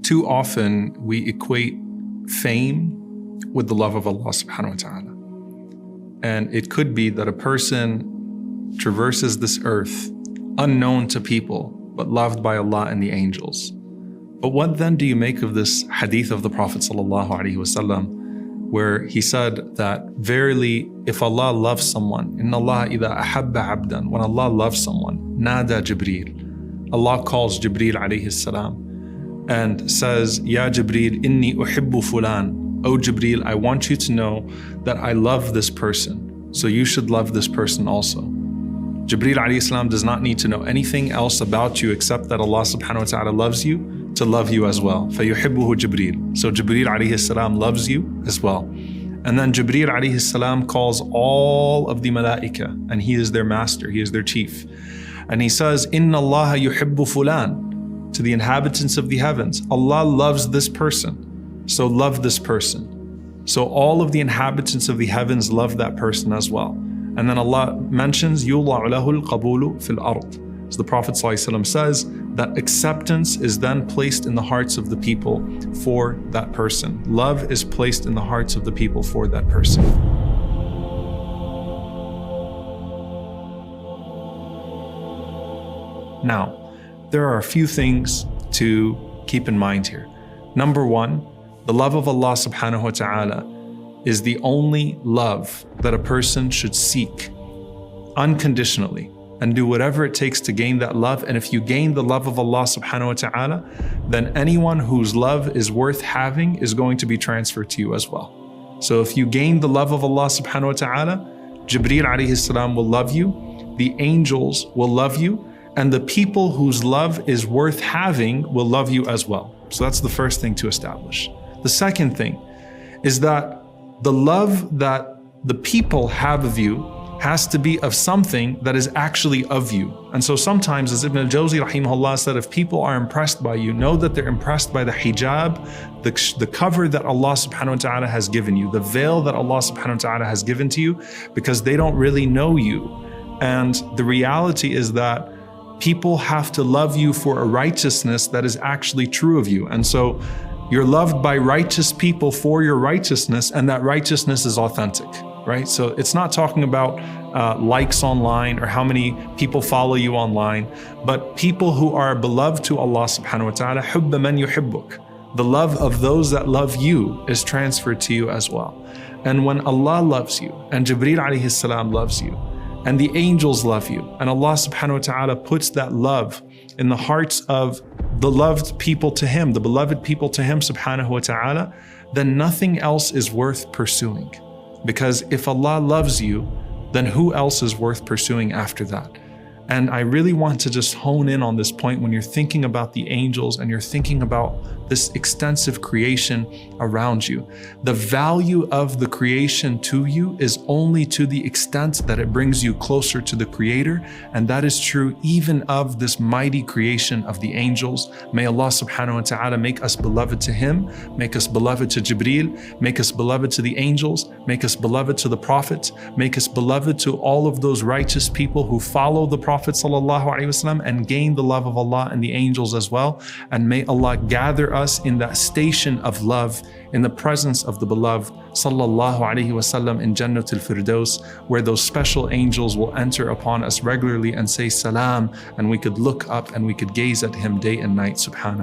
Too often we equate fame with the love of Allah subhanahu wa ta'ala. And it could be that a person traverses this earth unknown to people, but loved by Allah and the angels. But what then do you make of this hadith of the Prophet sallallahu alaihi wasallam, where he said that verily, if Allah loves someone, inna Allah idha ahabba abdan, when Allah loves someone, nada jibreel, Allah calls Jibreel alayhi salam and says, Ya Jibreel, inni uhibbu fulan. Oh Jibreel, I want you to know that I love this person, so you should love this person also. Jibreel alayhi salam does not need to know anything else about you except that Allah subhanahu wa ta'ala loves you to love you as well. فَيُحِبُّهُ Jibreel. So Jibreel alayhi salam loves you as well. And then Jibreel alayhi salam calls all of the malaika, and he is their master, he is their chief. And he says, Inna Allah yuhibbu fulan, to the inhabitants of the heavens. Allah loves this person, so love this person. So all of the inhabitants of the heavens love that person as well. And then Allah mentions, يُوضَعُ لَهُ الْقَبُولُ فِي الْأَرْضِ. So the Prophet ﷺ says that acceptance is then placed in the hearts of the people for that person. Love is placed in the hearts of the people for that person. Now, there are a few things to keep in mind here. Number one, the love of Allah subhanahu wa ta'ala is the only love that a person should seek unconditionally and do whatever it takes to gain that love. And if you gain the love of Allah subhanahu wa ta'ala, then anyone whose love is worth having is going to be transferred to you as well. So if you gain the love of Allah subhanahu wa ta'ala, Jibreel alayhi salam will love you, the angels will love you, and the people whose love is worth having will love you as well. So that's the first thing to establish. The second thing is that the love that the people have of you has to be of something that is actually of you. And so sometimes, as Ibn al-Jawzi rahimahullah said, if people are impressed by you, know that they're impressed by the hijab, the cover that Allah subhanahu wa ta'ala has given you, the veil that Allah subhanahu wa ta'ala has given to you, because they don't really know you. And the reality is that people have to love you for a righteousness that is actually true of you. And so you're loved by righteous people for your righteousness, and that righteousness is authentic, right? So it's not talking about likes online or how many people follow you online, but people who are beloved to Allah subhanahu wa ta'ala, حُبَّ مَنْ يُحِبُّكَ. The love of those that love you is transferred to you as well. And when Allah loves you, and Jibreel alayhi salam loves you, and the angels love you, and Allah subhanahu wa ta'ala puts that love in the hearts of the loved people to Him, the beloved people to Him subhanahu wa ta'ala, then nothing else is worth pursuing. Because if Allah loves you, then who else is worth pursuing after that? And I really want to just hone in on this point when you're thinking about the angels and you're thinking about this extensive creation around you. The value of the creation to you is only to the extent that it brings you closer to the Creator, and that is true even of this mighty creation of the angels. May Allah subhanahu wa ta'ala make us beloved to Him, make us beloved to Jibreel, make us beloved to the angels, make us beloved to the prophets, make us beloved to all of those righteous people who follow the Prophet sallallahu alaihi wasallam and gain the love of Allah and the angels as well. And may Allah gather us in that station of love in the presence of the beloved sallallahu alaihi wasallam in Jannatul Firdaus, where those special angels will enter upon us regularly and say salam, and we could look up and we could gaze at Him day and night, subhanahu.